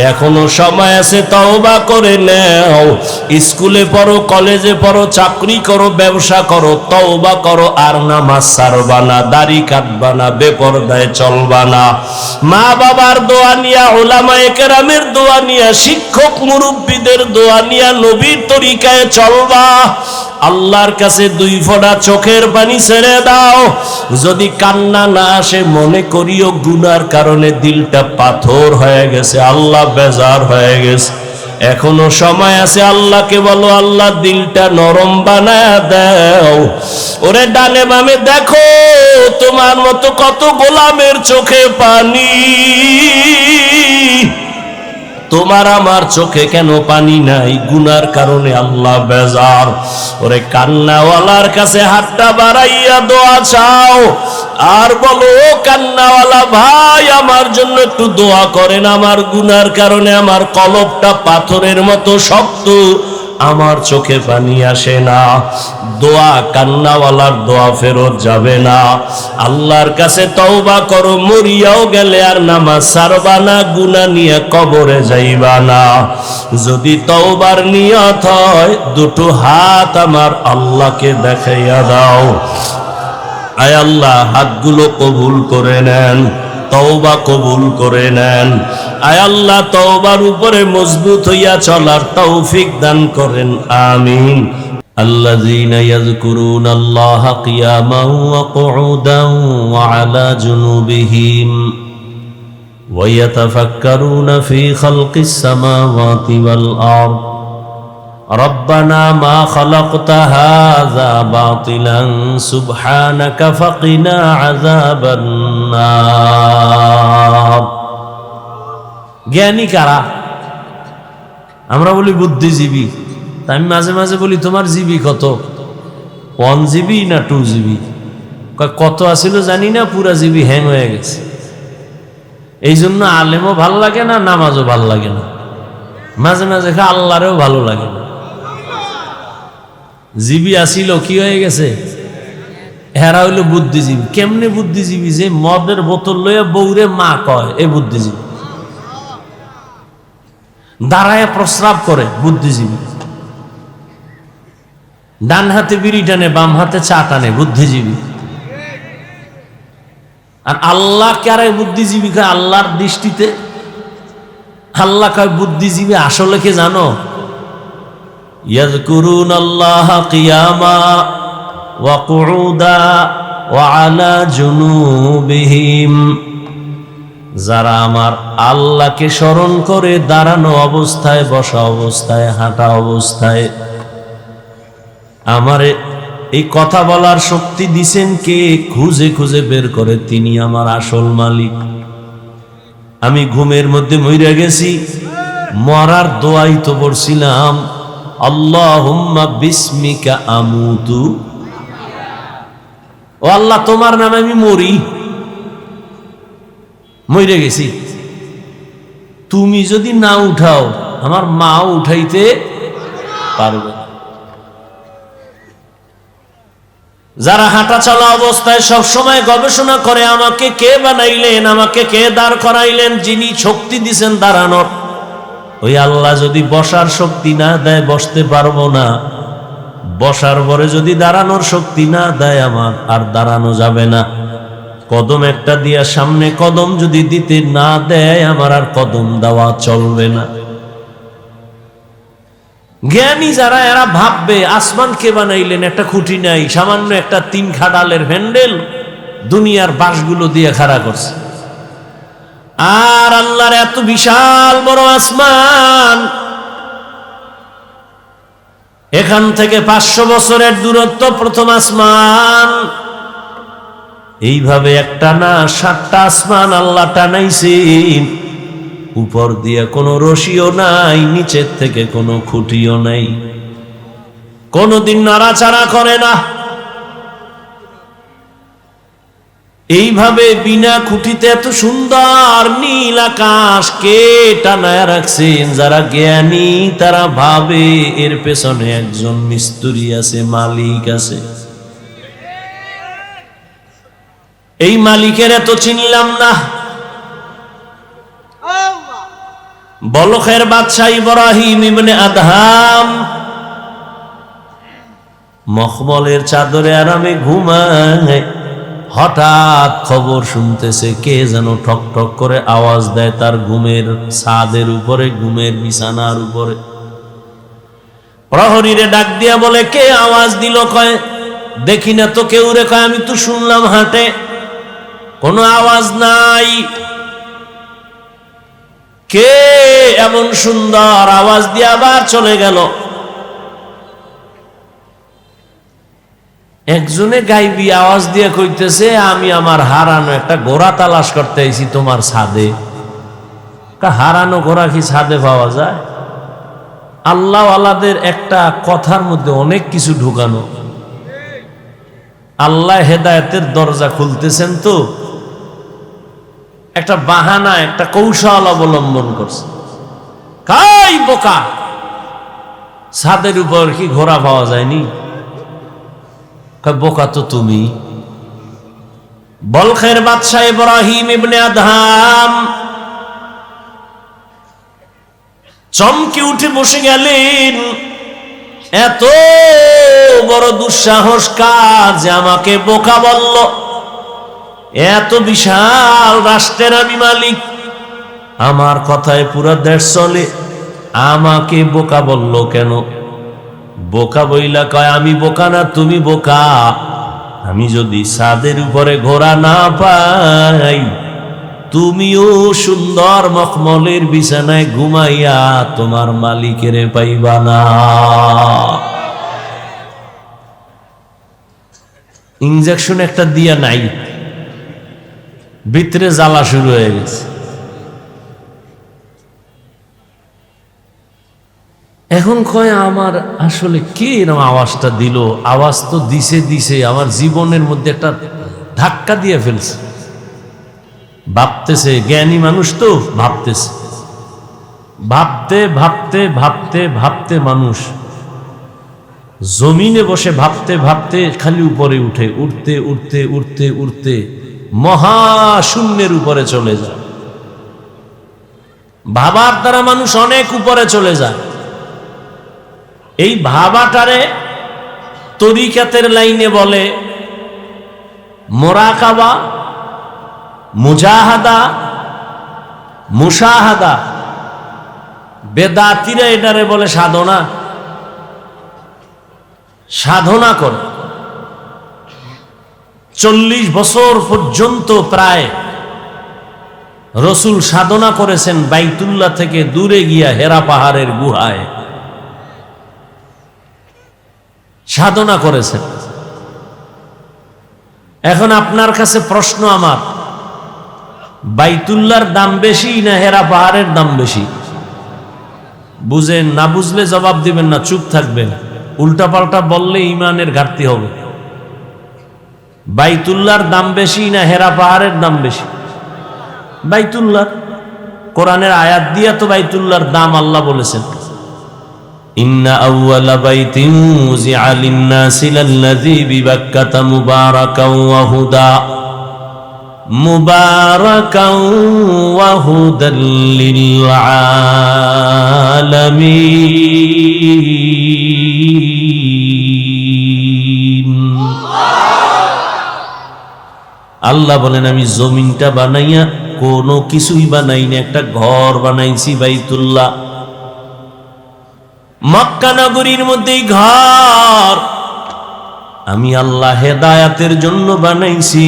এখনো সময় আছে, তওবা করে নাও। স্কুলে পড়ো, কলেজে পড়ো, চাকরি করো, ব্যবসা করো, তওবা করো আর নামাজ ছাড়বা না, দাড়ি কাটবা না, বেপরদায় চলবা না। মা বাবার দোয়া নিয়া, উলামায়ে কেরামের দোয়া নিয়া, শিক্ষক মুরব্বীদের দোয়া নিয়া নবীর তরিকায় চলবা। আল্লাহর কাছে দুই ফোঁটা চোখের পানি ছেড়ে দাও। যদি কান্না না আসে, মনে করিও গুনার কারণে দিলটা পাথর হয়ে গেছে, আল্লাহ বেজার হয়ে গেছে। এখনো সময় আছে, আল্লাহকে বলো আল্লাহ দিলটা নরম বানায় দাও। ওরে ডানে বামে দেখো, তোমার মতো কত গোলামের চোখে পানি, তোমার আমার চোখে কেন পানি নাই? গুনার কারণে আল্লাহ বেজার। ওরে কান্নাওয়ালার কাছে হাতটা বাড়াইয়া দোয়া চাও আর বলো ও কান্নাওয়ালা ভাই, আমার জন্য একটু দোয়া করেন। আমার গুনার কারণে আমার কলবটা পাথরের মতো শক্ত, আমার চোখে পানি আসে না। দোয়া, কান্নাওয়ালার দোয়া ফেরত যাবে না। আল্লাহর কাছে তওবা করো, মরিয়াও গেলে আর নামাজ ছাড়বা না, গুনাহ নিয়ে কবরে যাইবা না। যদি তওবার নিয়ত হয়, দুটো হাত আমার আল্লাহকে দেখাইয়া দাও। আয় আল্লাহ, হাতগুলো কবুল করে নেন, তওবা কবুল করে নেন। আয় আল্লাহ, তওবার উপরে মজবুত হইয়া চলার তৌফিক দান করেন, আমিন। আল্লাযীনা ইয়াযকুরুনাল্লাহা কিয়ামান ওয়া কুউদান ওয়া আলা জুনুবিহিম ওয়া ইয়াতাফাক্কারুনা ফী খালকিস সামাওয়াতি ওয়াল আরদ রব্বানা মা খালাকতা হাযা বাতিলান সুবহানাকা ফাকিনা আযাবান নার। জ্ঞানী কারা? আমরা বলি বুদ্ধিজীবী। আমি মাঝে মাঝে বলি তোমার জিবি কত, 1 জিবি না 2 জিবি? কত আছিল জানি না, পুরা জিবি হ্যাং হয়ে গেছে। এই জন্য আলেমও ভাল লাগে না, নামাজও ভাল লাগে না, মাঝে মাঝে আল্লাহরেও ভালো লাগে না। জিবি আসিল কি হয়ে গেছে, হেরা হইল বুদ্ধিজীবী। কেমনে বুদ্ধিজীবী? যে মদের বোতল লইয়া বউরে মা কয়, এ বুদ্ধিজীবী। দাঁড়ায় প্রস্রাব করে, বুদ্ধিজীবী। ডান হাতে বিড়ি টানে, বাম হাতে চা টানে, বুদ্ধিজীবী। আর আল্লাহ কারে বুদ্ধিজীবী কয়? আল্লাহর দৃষ্টিতে আল্লাহ কয় বুদ্ধিজীবী আসলে কে জানো? ইয়াযকুরুনাল্লাহা কিয়ামা ওয়া কুউদা ওয়া আলা জুনুবিহিম, যারা আমার আল্লাহকে স্মরণ করে দাঁড়ানো অবস্থায়, বসা অবস্থায়, হাঁটা অবস্থায়। আমারে এই কথা বলার শক্তি দিছেন কে? খুঁজে খুঁজে বের করে তিনি আমার আসল মালিক। আমি ঘুমের মধ্যে মইরা গেছি, মরার দোয়াই তো পড়ছিলাম, আল্লাহুম্মা বিসমিকা আমুতু, ও আল্লাহ তোমার নামে আমি মরি, মরে গেছি। তুমি যদি না উঠাও আমার মাও উঠাইতে পারবে না। যারা হাঁটা চলা অবস্থায় সব সময় গবেষণা করে আমাকে কে বানাইলেন, আমাকে কে দাঁড় করাইলেন, যিনি শক্তি দিছেন দাঁড়ানোর, ওই আল্লাহ যদি বসার শক্তি না দেয় বসতে পারবো না, বসার পরে যদি দাঁড়ানোর শক্তি না দেয় আমার আর দাঁড়ানো যাবে না। কদম একটা দিয়া সামনে কদম যদি দিতে না দেয় আমার আর কদম দেওয়া চলবে না। জ্ঞানী যারা এরা ভাববে আসমান কে বানাইলেন, একটা খুঁটি নাই, সামান্য একটা 3 খাডালের হ্যান্ডেল দুনিয়ার বাঁশগুলো দিয়ে খাড়া করছে। আর আল্লাহর এত বিশাল বড় আসমান, এখান থেকে 500 বছরের দূরত্ব প্রথম আসমান। এইভাবে একটা না 7টা আসমান আল্লাহ টানাইছেন। উপর দিয়ে কোনো রশিও নাই, নিচের থেকে কোনো খুঁটিও নাই, কোনোদিন নাড়াচাড়া করে না। এইভাবে বিনা খুঁটিতে এত সুন্দর নীল আকাশ কে টানায় রাখছেন? যারা জ্ঞানী তারা ভাবে এর পেছনে একজন মিস্ত্রি আছে, মালিক আছে। এই মালিকের এত চিনলাম না। বলখের বাদশাহ ইব্রাহিম ইবনে আদহাম মখমলের চাদরে আরামে ঘুমায়, হঠাৎ খবর শুনতেছে কে যেন ঠক ঠক করে আওয়াজ দেয় তার ঘুমের ছাদের উপরে, ঘুমের বিছানার উপরে। প্রহরীরে ডাক দিয়া বলে, কে আওয়াজ দিল? কয় দেখি না তো কেউ রে। কয় আমি তো শুনলাম হাটে, কোনো আওয়াজ নাই। কে এমন সুন্দর আওয়াজ দিয়ে আবার চলে গেল? একজনে গাইবি আওয়াজ দিয়ে কইতেছে, আমি আমার হারানো একটা ঘোড়া তালাশ করতে আইছি তোমার ছাদে। হারানো ঘোড়া কি ছাদে পাওয়া যায়? আল্লাহ আল্লাহদের একটা কথার মধ্যে অনেক কিছু ঢুকানো। আল্লাহ হেদায়েতের দরজা খুলতেছেন তো একটা বাহানা, একটা কৌশল অবলম্বন করছে। কাই বোকা, ছাদের উপর কি ঘোড়া পাওয়া যায়নি? বোকা তো তুমি। বলখের বাদশাহ ইব্রাহিম ইবনে আদহাম চমকে উঠে বসে গেলেন। এত বড় দুঃসাহস কার যে আমাকে বোকা বলল? এত বিশাল রাষ্ট্রের আমি মালিক, আমার কথায় পুরো দেশ চলে, আমাকে বোকা বলল কেন? বোকা বইলা কয়, আমি বোকা না তুমি বোকা। আমি যদি ছাদের উপরে ঘোড়া না পাই, তুমিও সুন্দর মখমলের বিছানায় ঘুমাইয়া তোমার মালিকের পাইবা না। ইনজেকশন একটা দিয়া নাই, ভিতরে জ্বালা শুরু হয়ে গেছে। এখন কয় আমার আসলে কে এরকম আওয়াজটা দিল? আওয়াজ তো দিছে আমার জীবনের মধ্যে একটা ধাক্কা দিয়ে ফেলছে। ভাবতেছে, জ্ঞানী মানুষ তো ভাবতেছে, ভাবতে ভাবতে ভাবতে ভাবতে মানুষ জমিনে বসে ভাবতে ভাবতে খালি উপরে উঠে, উঠতে উঠতে উঠতে উঠতে মহাশূন্যের উপরে চলে যায়। ভাবার দ্বারা মানুষ অনেক উপরে চলে যায়। এই ভাবাটারে তরিকাতের লাইনে বলে মোরাকাবা, মুজাহাদা, মুশাহাদা। বেদাতিরা এটারে বলে সাধনা। সাধনা করে 40 বছর পর্যন্ত প্রায় রসুল সাধনা করেছেন বাইতুল্লাহ থেকে দূরে গিয়া হেরা পাহাড়ের গুহায় সাধনা করেছেন। এখন আপনার কাছে প্রশ্ন আমার, বাইতুল্লাহর দাম বেশি না হেরা পাহাড়ের দাম বেশি? বুঝেন না, বুঝলে জবাব দিবেন না, চুপ থাকবেন। উল্টাপাল্টা বললে ইমানের ঘাটতি হবে। বাইতুল্লাহর দাম বেশি না হেরা পাহাড়ের দাম বেশি? বাইতুল্লাহ। কোরআনের আয়াত দিয়া তো বাইতুল্লাহর দাম আল্লাহ বলেছেন, ইন্না আউওয়ালা বাইতিন উযিআ লিন-নাসি লাল্লাযী বিবাক্কাতা মুবারাকাও ওয়া হুদা মুবারাকাও ওয়া হুদাল লিল আলামিন। আল্লাহ বলেন আমি জমিনটা বানাইয়া কোনো কিছুই বানাই না, একটা ঘর বানাইছি বাইতুল্লাহ। মক্কা নগরীর মধ্যেই ঘর আমি আল্লাহ হেদায়াতের জন্য বানাইছি,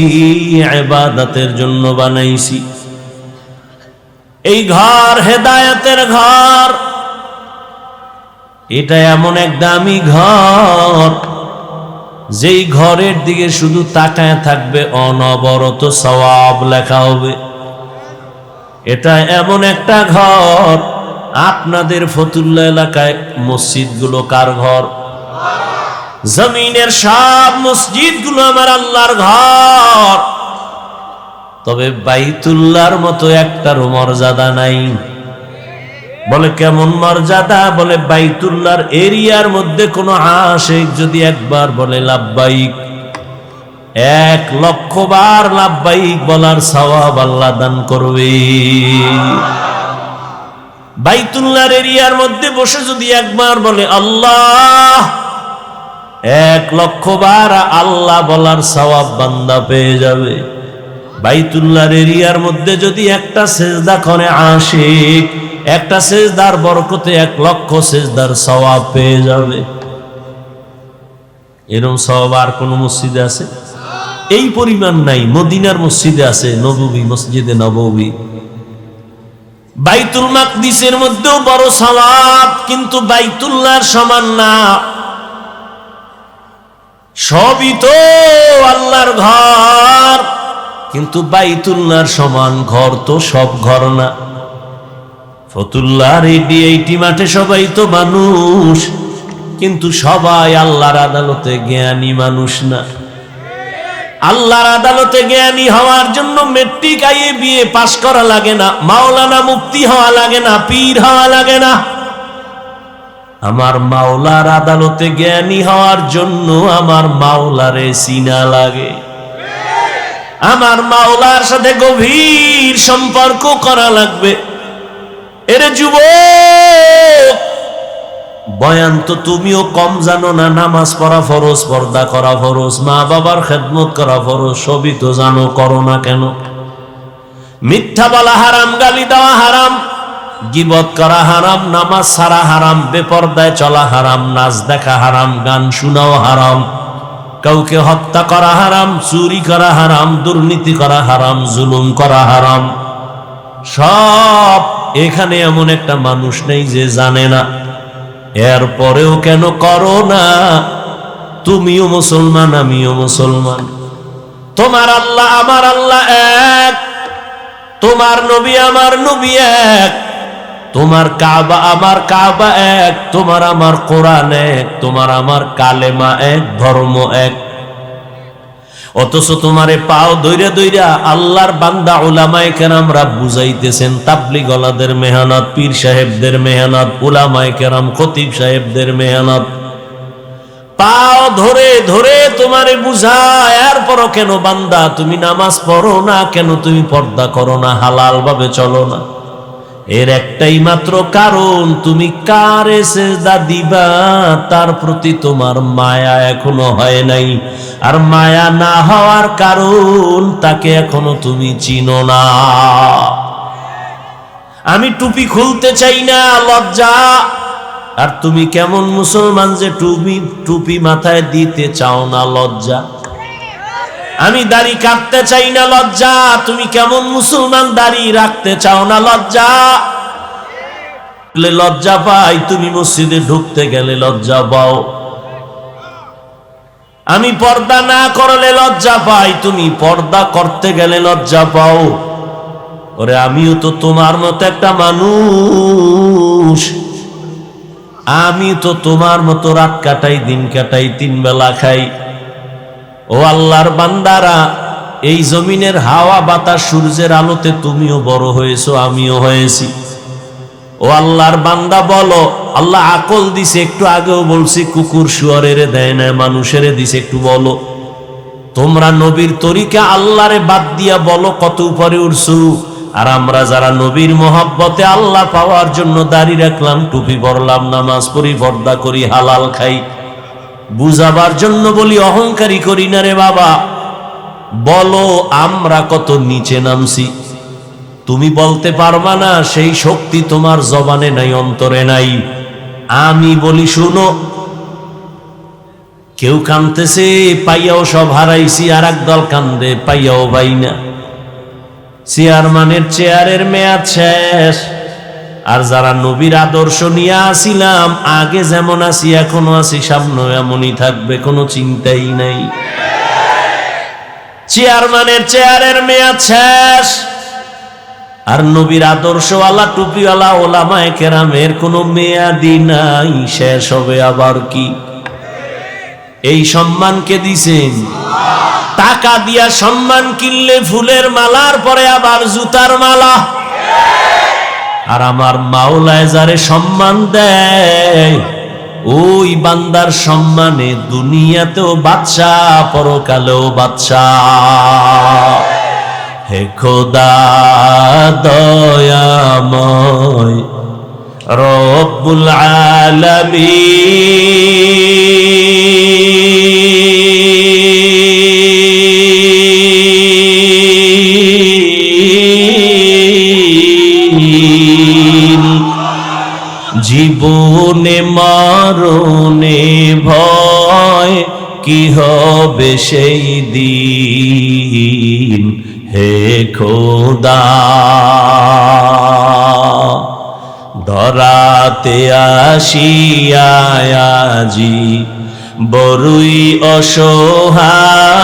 ইবাদতের জন্য বানাইছি। এই ঘর হেদায়াতের ঘর, এটা এমন এক দামি ঘর যেই ঘরের দিকে শুধু তাকায় থাকবে অনবরত সওয়াব লেখা হবে। এটা এমন একটা ঘর, আপনাদের ফতুল্লাহ এলাকায় মসজিদগুলো কার ঘর? জমিনের সব মসজিদগুলো আমার আল্লাহর ঘর, তবে বাইতুল্লাহর মতো একটারও মর্যাদা নাই। বলে কেমন মর্যাদা? বলে বাইতুল্লাহর এরিয়ার মধ্যে কোনো আশিক যদি একবার বলে লাব্বাইক, 1,00,000 বার লাব্বাইক বলার সওয়াব আল্লাহ দান করবে। বাইতুল্লাহর এরিয়ার মধ্যে বসে যদি একবার বলে আল্লাহ, 1,00,000 বার আল্লাহ বলার সওয়াব বান্দা পেয়ে যাবে। বাইতুল্লাহর এরিয়ার মধ্যে যদি একটা সেজদা করে আশিক, একটা সেজদার বরকতে 1,00,000 সেজদার সওয়াব পেয়ে যাবে। এরকম সওয়াব আর কোন মসজিদে আছে? এই পরিমাণ নাই। মদিনার মসজিদে আছে, নববী, মসজিদে নববী। বাইতুল মাকদিসের মধ্যেও বড় সওয়াব, কিন্তু বাইতুল্লাহর সমান না। সবই তো আল্লাহর ঘর, কিন্তু বাইতুল্লাহর সমান ঘর তো সব ঘর না। ফতুল্লাহর এই মাঠে সবাই তো মানুষ, কিন্তু সবাই আল্লাহর আদালতে জ্ঞানী মানুষ না। আল্লাহর আদালতে জ্ঞানী হওয়ার জন্য মেট্রিক বিএ পাশ করা লাগে না, মাওলানা মুফতি হওয়া লাগে না, পীর হওয়া লাগে না। আমার মাওলার আদালতে জ্ঞানী হওয়ার জন্য আমার মাওলারে চিনা লাগে। আমার মাওলার সাথে গভীর সম্পর্ক করা লাগবে। এরে যুবক, বয়ান তো তুমিও কম জানো না। নামাজ পড়া ফরজ, পর্দা করা ফরজ, মা বাবার খেদমত করা ফরজ, সবই তো জানো, করো না কেন? মিথ্যা বলা হারাম, গালি দেওয়া হারাম, গীবত করা হারাম, নামাজ ছাড়া হারাম, বেপরদায় চলা হারাম, নাচ দেখা হারাম, গান শোনাও হারাম, কাউকে হত্যা করা হারাম, চুরি করা হারাম, দুর্নীতি করা হারাম, জুলুম করা হারাম। সব এখানে এমন একটা মানুষ নেই যে জানে না। এরপরেও কেন করো না? তুমিও মুসলমান, আমিও মুসলমান। তোমার আল্লাহ আমার আল্লাহ এক, তোমার নবী আমার নবী এক, তোমার কাবা আমার কাবা এক, তোমার আমার কোরআন এক, তোমার আমার কালেমা এক, ধর্ম এক। অথচ তোমারে পাও দইরা দইরা আল্লাহর বান্দা উলামায়ে কেরামরা বুঝাইতেছেন। তাবলীগ ওয়ালাদের মেহনত, পীর সাহেবদের মেহনত, উলামায়ে কেরাম খতিব সাহেবদের মেহনত, পাও ধরে ধরে তোমারে বুঝায়, এরপরও কেন বান্দা তুমি নামাজ পড়ো না, কেন তুমি পর্দা করো না, হালাল ভাবে চলো না? এর একটাই মাত্র কারণ, তুমি কারে সেজদা দিবা তার প্রতি তোমার মায়া এখনো হয় নাই। আর মায়া না হওয়ার কারণ, তাকে এখনো তুমি চিনো না। আমি টুপি খুলতে চাই না, লজ্জা। আর তুমি কেমন মুসলমান যে টুপি মাথায় দিতে চাও না, লজ্জা। আমি দাড়ি কাটতে চাই না, লজ্জা। তুমি কেমন মুসলমান দাড়ি রাখতে চাও না, লজ্জা। লজ্জা পাই, তুমি মসজিদে ঢুকতে গেলে লজ্জা পাও। আমি পর্দা না করলে লজ্জা পাই, তুমি পর্দা করতে গেলে লজ্জা পাও। ওরে আমিও তো তোমার মতো একটা মানুষ, আমি তো তোমার মতো রাত কাটাই, দিন কাটাই, 3 বেলা খাই। ও আল্লাহর বান্দারা, এই জমিনের হাওয়া বাতাস সূর্যের আলোতে তুমিও বড় হয়েছো, আমিও হয়েছি। ও আল্লাহর বান্দা বলো, আল্লাহ আকল দিছে, একটু আগেও বলছি কুকুর শুয়ারের দেয় না, মানুষের দিছে, একটু বলো তোমরা নবীর তরিকা আল্লাহরে বাদ দিয়া বলো কত উপরে উঠছো। আর আমরা যারা নবীর মহব্বতে আল্লাহ পাওয়ার জন্য দাড়ি রাখলাম, টুপি পরলাম, নামাজ পড়ি, পর্দা করি, হালাল খাই, বুঝাবার জন্য বলি, অহংকারী করি না রে বাবা। বলো আমরা কত নিচে নামছি। তুমি বলতে পারবা না, সেই শক্তি তোমার জবানে নাই, অন্তরে নাই। আমি বলি শুনো, কেউ কাঁদতেছে পাইয়াও সব হারাইছি, আর একদল কান্দে পাইয়াও পাই না। চেয়ারম্যানের চেয়ারের মেয়াদ শেষ। আর যারা নবীর আদর্শ নিয়ে আসিলাম, আগে যেমন আছি এখনো আছি, সামনে এমনই থাকবে, কোনো চিন্তাই নাই। চেয়ারম্যানের চেয়ারের মেয়াদ শেষ, আর নবীর আদর্শওয়ালা টুপিওয়ালা ওলামায়ে কেরামের কোনো মেয়াদি নাই, শেষ হবে আবার কি? এই সম্মানকে দিছেন, টাকা দিয়া সম্মান কিনলে ফুলের মালার পরে আবার জুতার মালা। আর আমার মাওলায় যারে সম্মান দেয়, ওই বান্দার সম্মানে দুনিয়াতেও বাদশাহ, পরকালেও বাদশাহ। হে খোদা দয়াময় রব্বুল আলামিন, জীবনে মরণে ভয় কি হবে সেই দিন। হে খোদা ধরাতে আসিয়াজি বড়ই অসহায়,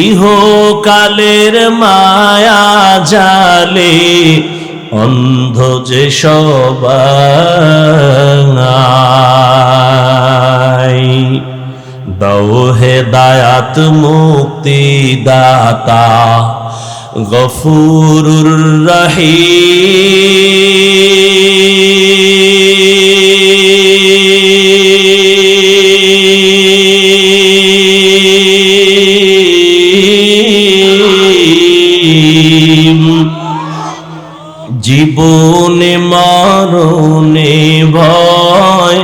ইহকালের মায়া জালে অন্ধ যে সবাই। দাও হেদায়াত মুক্তি দাতা গফুরুর রহিম, জীবনে মরণে ভয়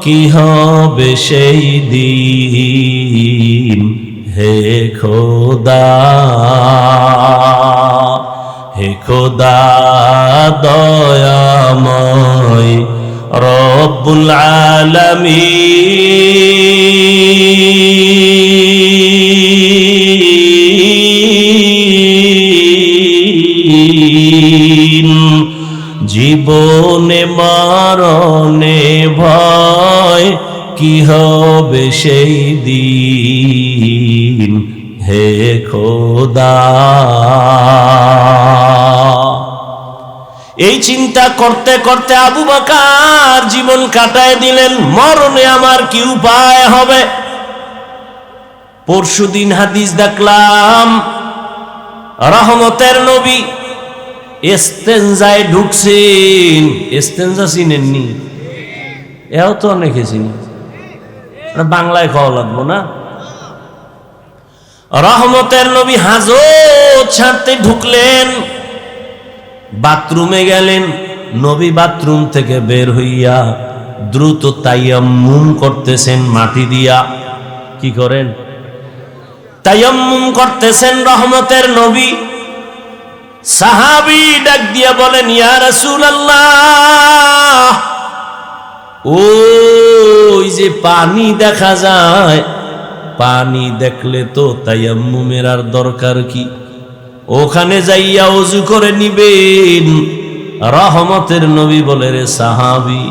কি হবে সেই দিন। হে খোদা, হে খোদা দয়াময় রব্বুল আলামিন, জীবনে মরণে ভয় কি হবে সেই দিন। হে খোদা, এই চিন্তা করতে করতে আবু বকর জীবন কাটায় দিলেন। মরণে আমার কি উপায় হবে? পরশুদিন হাদিস দেখলাম, রহমতের নবী ইস্তেনজায় ঢুকছেন। ইস্তেনজা চিনেননি? এও তো অনেকে চিনি, বাংলায় খাওয়া লাগবো না। রহমতের নবী হাজত ছাড়তে ঢুকলেন, বাথরুমে গেলেন। নবী বাথরুম থেকে বের হইয়া দ্রুত তায়াম্মুম করতেছেন মাটি দিয়া। কি করেন? তায়াম্মুম করতেছেন রহমতের নবী। সাহাবী ডাক দিয়া বলেন, ইয়া রাসূলুল্লাহ, ওই যে পানি দেখা যায়, পানি দেখলে তো তায়াম্মুমের আর দরকার কি? ওখানে যাইয়া ওযু করে নিবেন। রহমতের নবী বলে, রে সাহাবী,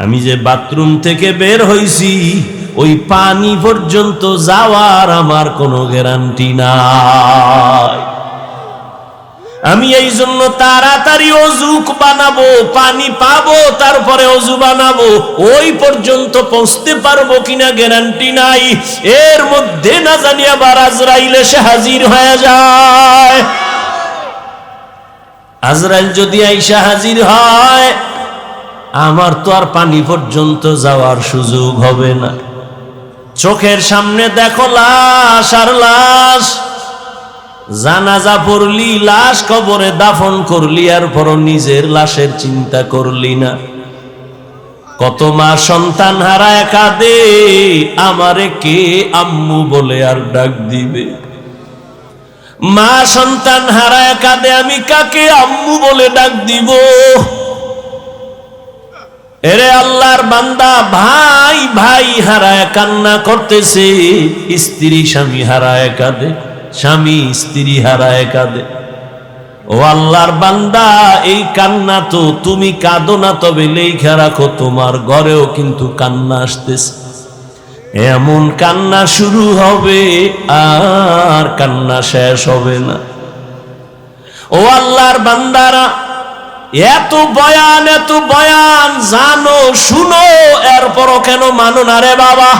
আমি যে বাথরুম থেকে বের হইছি, ওই পানি পর্যন্ত যাওয়ার আমার কোনো গ্যারান্টি নাই। আমি এই জন্য তাড়াতাড়ি অজু বানাবো, পানি পাবো, তারপরে অজু বানাবো। ওই পর্যন্ত পৌঁছতে পারবো কিনা গ্যারান্টি নাই। এর মধ্যে না জানি আবার আজরাইল এসে হাজির হয়ে যায়। আজরাইল যদি আইসা হাজির হয়, আমার তো আর পানি পর্যন্ত যাওয়ার সুযোগ হবে না। চোখের সামনে দেখো লাশ আর লাশ। জানাজা পড়লি, লাশ কবরে দাফন করলি, আর পর নিজের লাশের চিন্তা করলি না। কত মা সন্তান হারায় কাঁদে, আমারে কে আম্মু বলে আর ডাক দিবে। মা সন্তান হারায় কাঁদে, আমি কাকে আম্মু বলে ডাক দিব? এরে আল্লাহর বান্দা, ভাই ভাই হারায় কান্না করতেছে, স্ত্রী স্বামী হারায় কাঁদে, স্বামী স্ত্রী হারায় কাঁদে। ও আল্লাহর বান্দা, এই কান্না তো তুমি কাঁদো না, তবে লেখা রাখো তোমার ঘরেও কিন্তু কান্না আসতেছে। এমন কান্না শুরু হবে, আর কান্না শেষ হবে না। ও আল্লাহর বান্দারা, এত বয়ান জানো, শুনো, এরপরও কেন মানো না রে বাবা?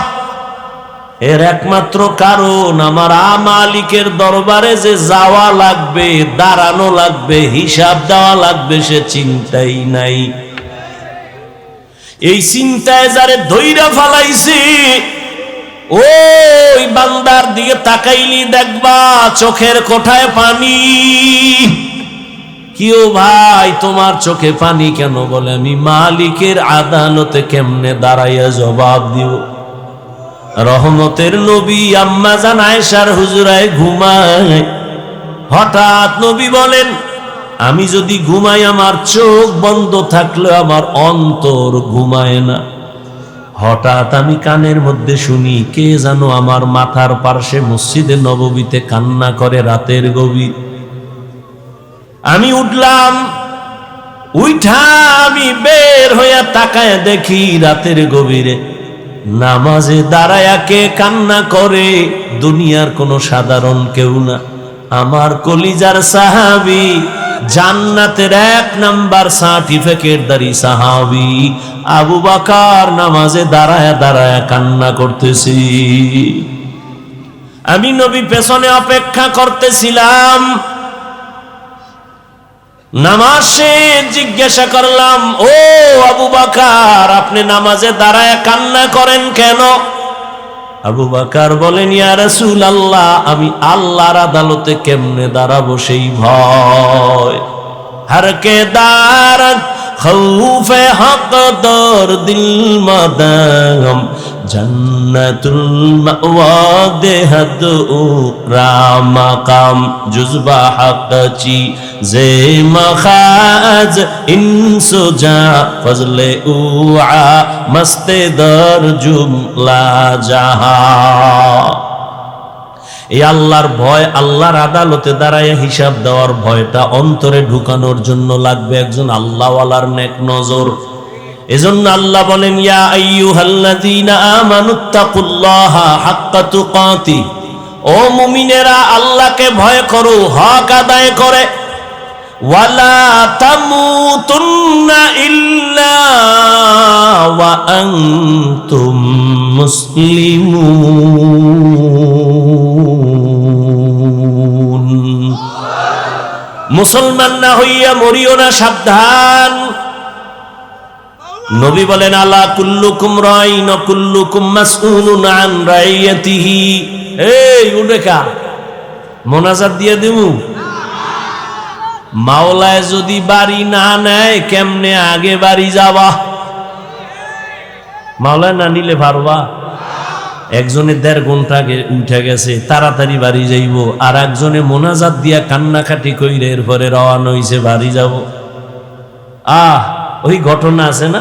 এর একমাত্র কারণ, আমার মালিকের দরবারে যে যাওয়া লাগবে, দাঁড়ানো লাগবে, হিসাব দেওয়া লাগবে, সে চিন্তাই নাই। এই চিন্তায় যারে ধইরা ফালাইছে, ওই বান্দার দিকে তাকাইলি দেখবা চোখের কোঠায় পানি। কিও ভাই, তোমার চোখে পানি কেন? বলে, আমি মালিকের আদালতে কেমনে দাঁড়াইয়া জবাব দিব? রহমতের নবী আম্মা জান আয়েশার হুজরায় ঘুমায়। হঠাৎ নবী বলেন, আমি যদি ঘুমাই, আমার চোখ বন্ধ থাকলে আমার অন্তর ঘুমায় না। হঠাৎ আমি কানের মধ্যে শুনি, কে জানো আমার মাথার পার্শ্বে মসজিদে নববীতে কান্না করে রাতের গভীর। আমি উঠলাম, উঠা আমি বের হইয়া তাকায় দেখি রাতের গভীরে নামাজে দাঁড়ায়া কে কান্না করে? দুনিয়ার কোনো সাধারণ কেউ না, আমার কলিজার সাহাবী, জান্নাতের 1 নাম্বার সার্টিফিকেটধারী সাহাবী আবু বকর নামাজে দাঁড়ায়া দাঁড়ায়া কান্না করতেছি। আমি নবী পেছনে অপেক্ষা করতেছিলাম। নামাজে জিজ্ঞাসা করলাম, ও আবু বকর, আপনি নামাজে দাঁড়ায় কান্না করেন কেন? আবু বকর বলেন, ইয়া রাসূলুল্লাহ, আমি আল্লাহর আদালতে কেমনে দাঁড়াবো সেই ভয়। हर के दारत खौफे हक दर दिल मदाम जन्नतुल मअवा देहद रामकाम जुज़बा हक़ची जे मखाज इंसुजा फजले उआ मस्ते दर जुमला जहा। এই আল্লাহর ভয়, আল্লাহর আদালতে দাঁড়ায় হিসাব দেওয়ার ভয়টা অন্তরে ঢুকানোর জন্য লাগবে একজন আল্লাহওয়ালার নেক নজর। এজন্য আল্লাহ বলেন, ইয়া আইয়ুহাল্লাযীনা আমানুত্তাকুল্লাহা হাক্কা তুকাতি, ও মুমিনেরা আল্লাহকে ভয় করো হক আদায় করে। ওয়ালা তামুতুন্না ইল্লা ওয়া আনতুম মুসলিমুন। মুসলমান না হইয়া মরিও না, সাবধান। নবী বলেন আলা কুল্লুকুম রাইন ওয়া কুল্লুকুম মাসউলুন আন রাইয়াতিহি। এই উডেকা মোনাজাত দিয়ে দেবো। মাওলায় যদি বাড়ি না নেয় কেমনে আগে বাড়ি যাবা? মাওলায় না নিলে পারবা? একজনে 1.5 ঘন্টা আগে উঠে গেছে, তাড়াতাড়ি বাড়ি যাইব, আর একজনে মোনাজাত দিয়া কান্নাকাটি কইরে এরপরে রওনা হইছে বাড়ি যাব। ওই ঘটনা আছে না?